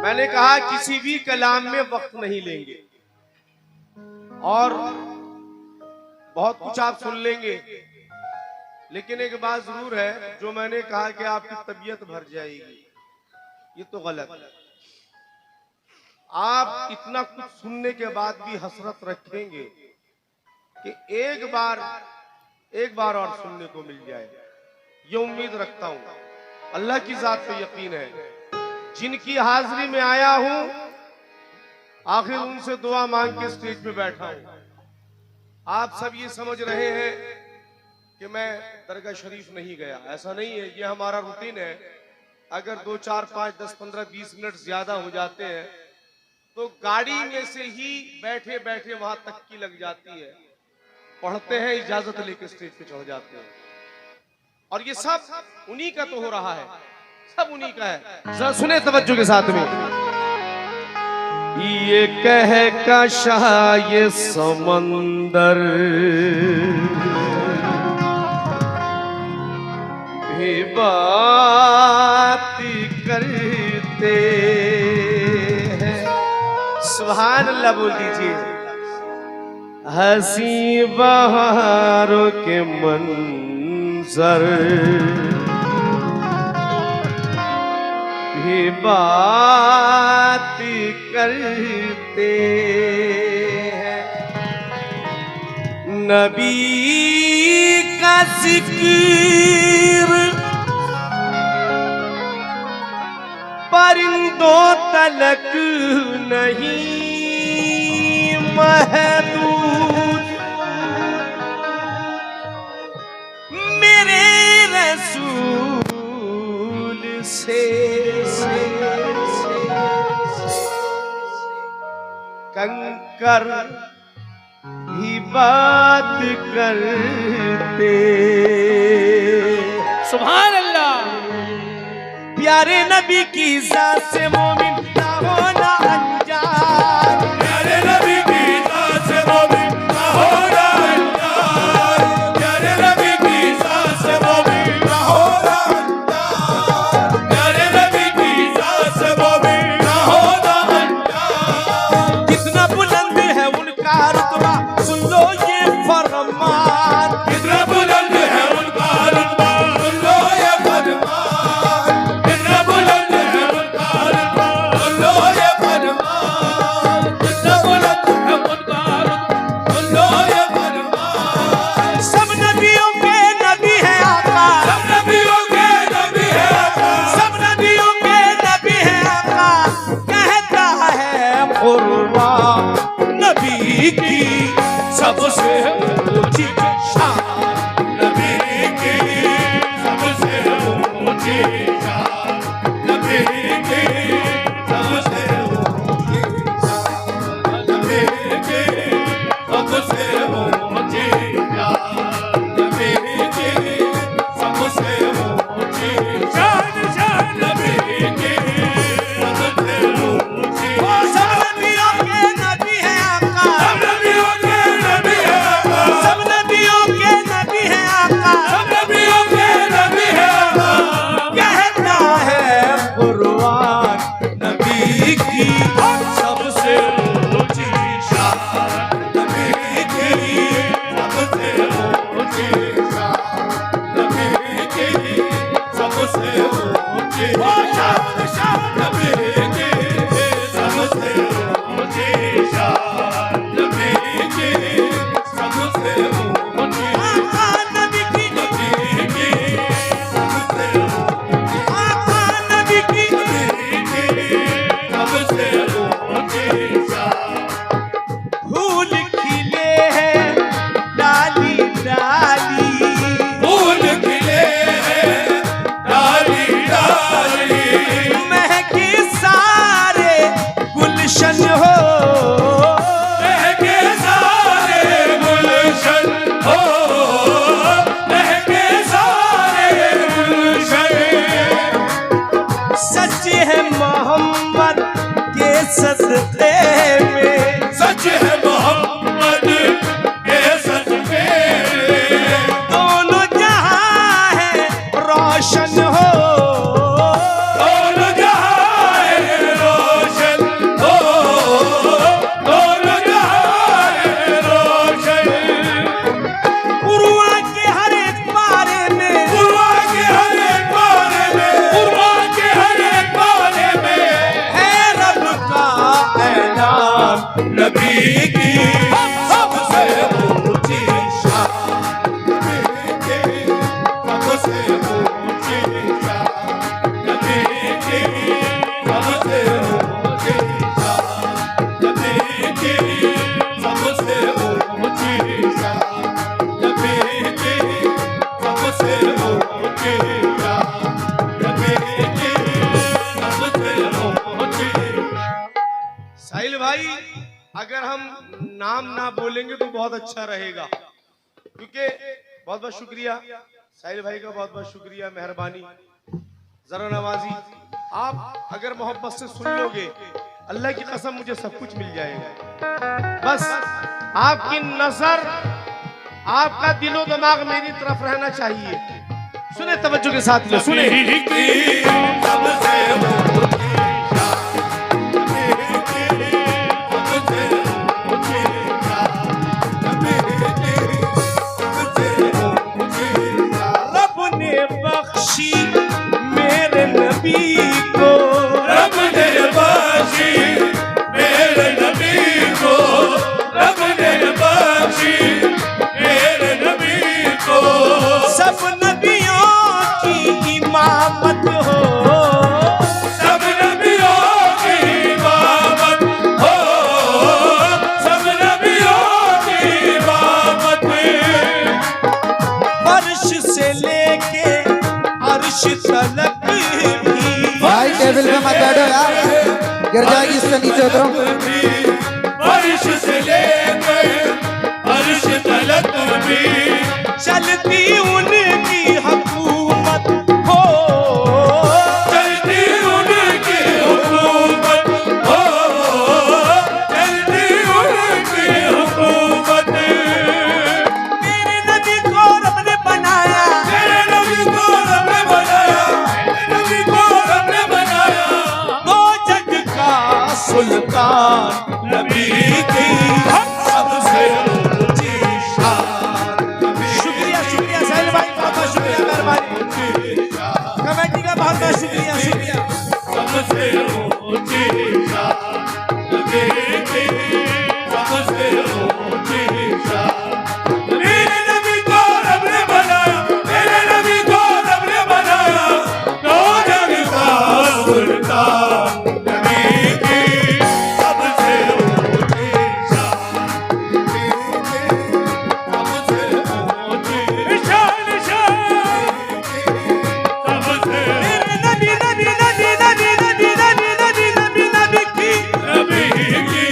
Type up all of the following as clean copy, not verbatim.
मैंने कहा किसी भी कलाम में वक्त नहीं लेंगे और बहुत कुछ आप सुन लेंगे, लेकिन एक बात जरूर है, जो मैंने कहा कि आपकी तबीयत भर जाएगी, ये तो गलत है। आप इतना कुछ सुनने के बाद भी हसरत रखेंगे कि एक बार और सुनने को मिल जाए। ये उम्मीद रखता हूं, अल्लाह की जात पे यकीन है। जिनकी हाजिरी में आया हूं, आखिर उनसे दुआ मांग के स्टेज पे बैठा हूं। आप सब ये समझ रहे हैं कि मैं दरगाह शरीफ नहीं गया, ऐसा नहीं है, ये हमारा रूटीन है। अगर 2, 4, 5, 10, 15, 20 मिनट ज्यादा हो जाते हैं तो गाड़ी में से ही बैठे बैठे वहां तक की लग जाती है, पढ़ते हैं, इजाजत लेके स्टेज पे चढ़ जाते हैं। और ये सब उन्हीं का तो हो रहा है, सब उन्हीं का है। जरा सुने तवज्जो के साथ में। ये कह का शाह ये समंदर भी बात करते हैं। सुभान अल्लाह बोल दीजिए। हंसी बहारों के मंजर भी बात करते हैं। नबी का जिक्र परिंदों तलक नहीं महदूद, मेरे रसूल से कंकर भी बात करते। सुभान अल्लाह। प्यारे नबी की जात से मोमिन ना होना अनजान, प्यारे नबी की जात से मोमिन ना होना अनजान, प्यारे नबी की जात से मोमिन ना होना अनजान, प्यारे नबी की जात से मोमिन ना होना अनजान। कितना बुलंद है उनका रुतबा, सुन लो ये फरमान, कितना बुलंद है उनका रुतबा, सुन लो ये फरमान, कितना बुलंद है उनका रुतबा, सुन लो ये हम नाम ना बोलेंगे तो बहुत अच्छा रहेगा, क्योंकि बहुत बहुत शुक्रिया साहिल भाई का, बहुत बहुत शुक्रिया, मेहरबानी, जरा नवाजी। आप अगर मोहब्बत से सुन लोगे, अल्लाह की कसम मुझे सब कुछ मिल जाएगा। बस आपकी नजर, आपका दिलो दिमाग मेरी तरफ रहना चाहिए। सुने तवज्जो के साथ में सुने। रब ने बख्शी मेरे नबी को, रब ने बख्शी मेरे नबी को, रब ने बख्शी मेरे नबी को। सब नबियों की इमामत हो, सब नबियों की इमामत हो, सब नबियों की इमामत। फर्श से लेके अर्श तलक भी। भाई टेबल पे मत बैठो यार, गिर जाएगी, इससे नीचे उतरो। फर्श से लेके अर्श तलक भी चलती उनकी हुकूमत हो, चलती उनकी हुकूमत हो, चलती उनकी हुकूमत। मेरे नबी को रब ने बनाया, मेरे नबी को रब ने बनाया, मेरे नबी को रब ने बनाया। दो जग का सुल्तान नबी की सबसे ऊंची शान, शुक्रिया शुक्रिया साहिल भाई, बहुत बहुत शुक्रिया, मेहरबानी, कमेटी का बहुत बहुत शुक्रिया शुक्रिया। सबसे ऊंची शान, नबी की सबसे ऊंची शान। मेरे नबी को रब ने बनाया, मेरे नबी को रब ने बनाया। दो जग का सुल्तान, नबी की सबसे ऊंची शान, नबी की सबसे ऊंची शान, सबसे मेरे नबी नबी नबी नबी नबी नबी नबी नबी नबी की नबी की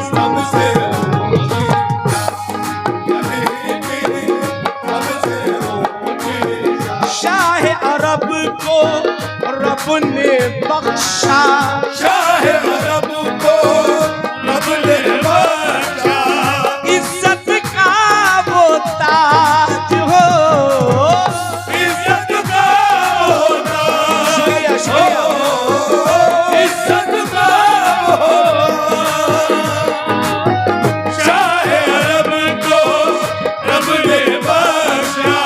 सबसे ऊंची, नबी की सबसे ऊंची शान। शाह अरब को रब ने बख्शा, शाह अरब को रब ने बख्शा। इज्जत का वो ताज हो। इज्जत का होता, शुक्रिया शुक्रिया। इज्जत का होता। शाह अरब को रब ने बख्शा।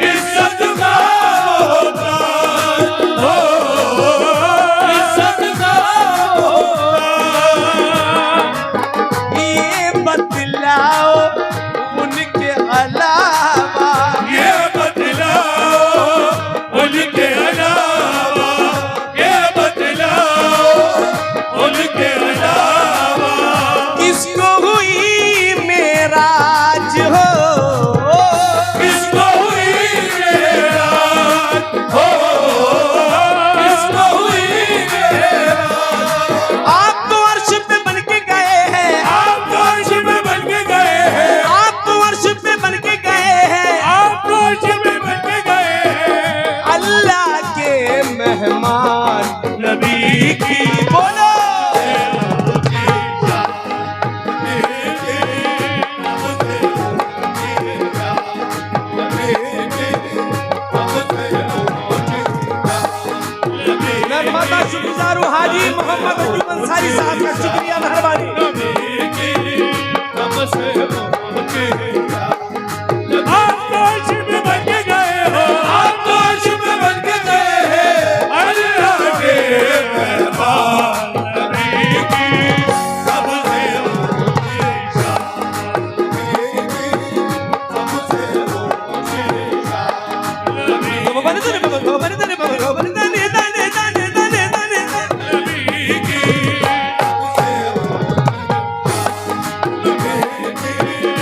इज्जत का होता हो, इज्जत का होता। ये बतलाओ उनके अलावा, ये बतलाओ उनके अलावा, ये बतलाओ उनके अलावा। किसको हुई मेराज हो। किसको हुई मेराज हो, किसको हुई मेराज। आप तो अर्श पे बन के गए हैं, आप तो अर्श में बन के गए हैं, आप तो अर्श पे बन के गए हैं। आप तो अर्श में बन के गए हैं। अल्लाह के मेहमान नबी की बोलो। मैं माता शुक्रगुजार हूँ हाजी मोहम्मद अयूब अंसारी साहब का, शुक्रिया मेहरबानी। आप तो अर्श में बन के गए हो, आप तो अर्श में बन के गए हैं। अल्लाह के मेहमान, नबी की सबसे ऊंची शान, नबी की सबसे ऊंची शान। नबी की सबसे ऊंची, नबी की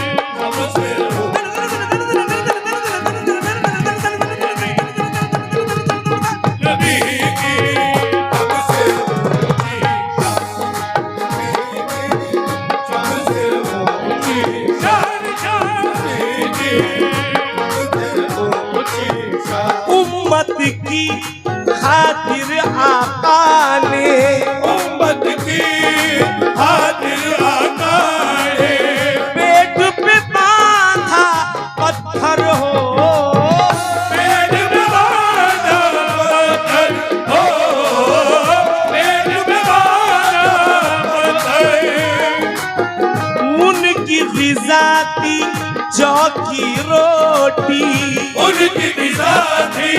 खातिर आका ने, उम्मत की खातिर आका ने पेट पे बांधा पत्थर हो, पेट में बांधा पत्थर हो, पेट में बांधा पत्थर। उनकी ग़िज़ा थी जौ की रोटी, उनकी ग़िज़ा थी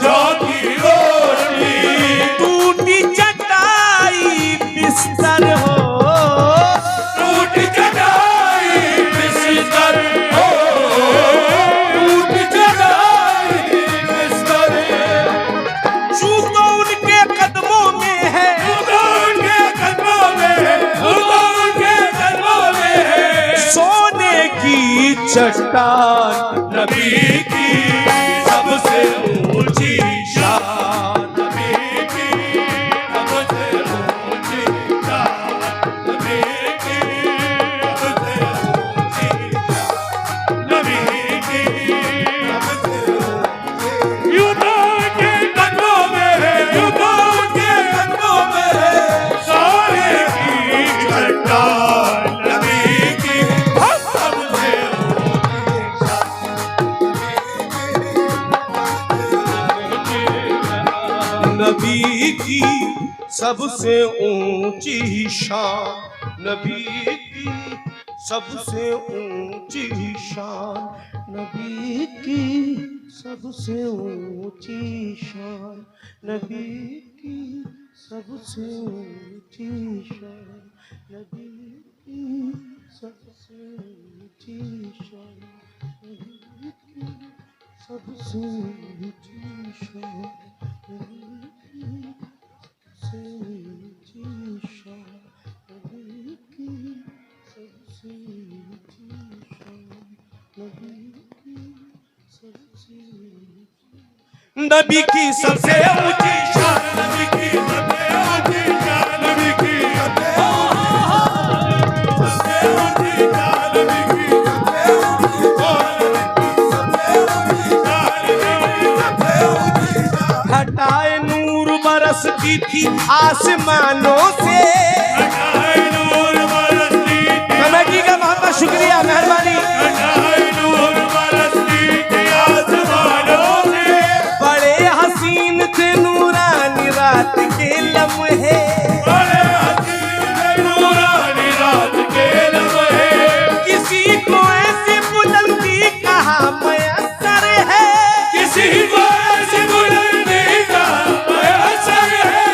जौ की रोटी, टूटी चटाई बिस्तर हो, टूटी चटाई बिस्तर हो, टूटी चटाई बिस्तर। जूतों उनके कदमों में है, खुदा उनके कदमों में है, खुदा उनके कदमों में है। सोने की चट्टान नबी की सबसे ऊंची शान, नबी की सबसे ऊंची शान, नबी की सबसे ऊंची शान, नबी की सबसे ऊंची। यूं तो उनके कदमों में है, यूं तो उनके कदमों में है सोने की चट्टान, नबी की सबसे नबी की सबसे ऊंची शान, नबी की सबसे ऊंची शान, नबी की सबसे ऊंची शान, नबी की सबसे ऊंची शान, नबी की सबसे ऊंची शान, नबी की सबसे ऊंची शान, नबी की सबसे ऊंची शान, नबी की सबसे ऊंची शान, नबी की सबसे ऊंची शान, नबी की सबसे ऊंची शान। घटाए नूर बरसती थी आसमानों से, घटाए नूर बरसती थी, कमेटी का बहुत बहुत शुक्रिया, मेहरबानी। घटाए नूर बरसती थी आसमानों से, बड़े हसीन थे नूरानी रात के लम्हे, बड़े हसीन थे नूरानी रात के लम्हे। किसी को ऐसी बुलंदी कहा मयस्सर है, किसी को ऐसी बुलंदी का असर है,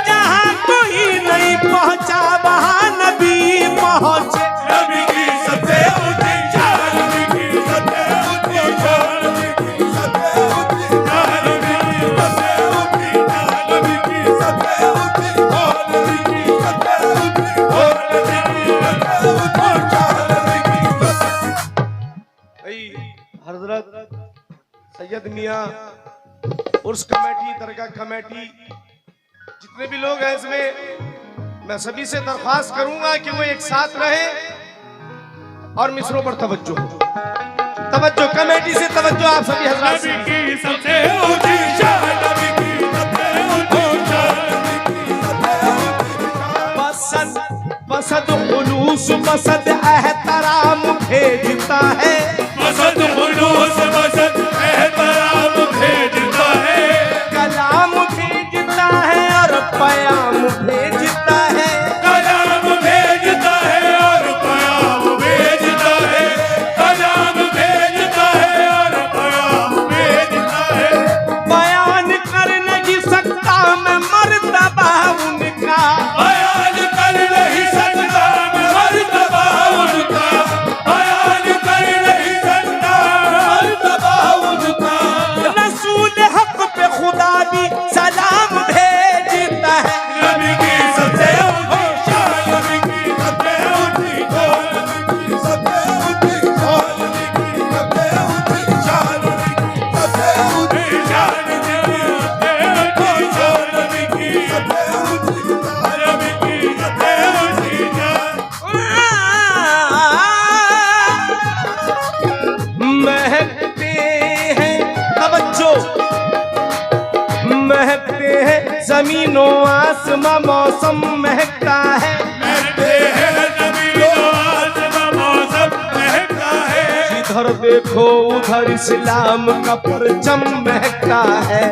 जहाँ कोई नहीं पहुँचा वहाँ नबी पहुँचे। नबी की सबसे ऊंची शान, नबी की सबसे ऊंची शान, नबी की सबसे ऊंची शान, नबी की सबसे ऊंची शान, नबी की सबसे ऊंची शान, नबी की सबसे ऊंची शान, नबी की सबसे ऊंची शान, नबी की सबसे। भाई हजरत सैयद मियाँ उर्स कमेटी, दरगाह कमेटी, जितने भी लोग हैं इसमें, मैं सभी से दरख्वास्त करूंगा कि वो एक साथ रहे और मिसरों पर तवज्जो हो। तवज्जो कमेटी से, तवज्जो आप सभी हजरात से। नबी की सबसे ऊंची शान, नबी की सबसे ऊंची शान, नबी की सबसे ऊंची शान। बसद बसद खुलूस बसद एहतराम भेजता है, बसद खुलूस बसद एहतराम भेजता है, कलाम भेजता है और पयाम भेजता है, कलाम भेजता है और पयाम भेजता है, कलाम भेजता है और पयाम भेजता है। बयान कर नहीं सकता मैं मर्तबा उनका, बयान कर नहीं सकता मैं मर्तबा उनका, बयान कर नहीं सकता मर्तबा जमीनों आसमां मौसम महकता है, महकते हैं जमीनों आसमां मौसम महकता है। जिधर देखो उधर इस्लाम का परचम महकता है,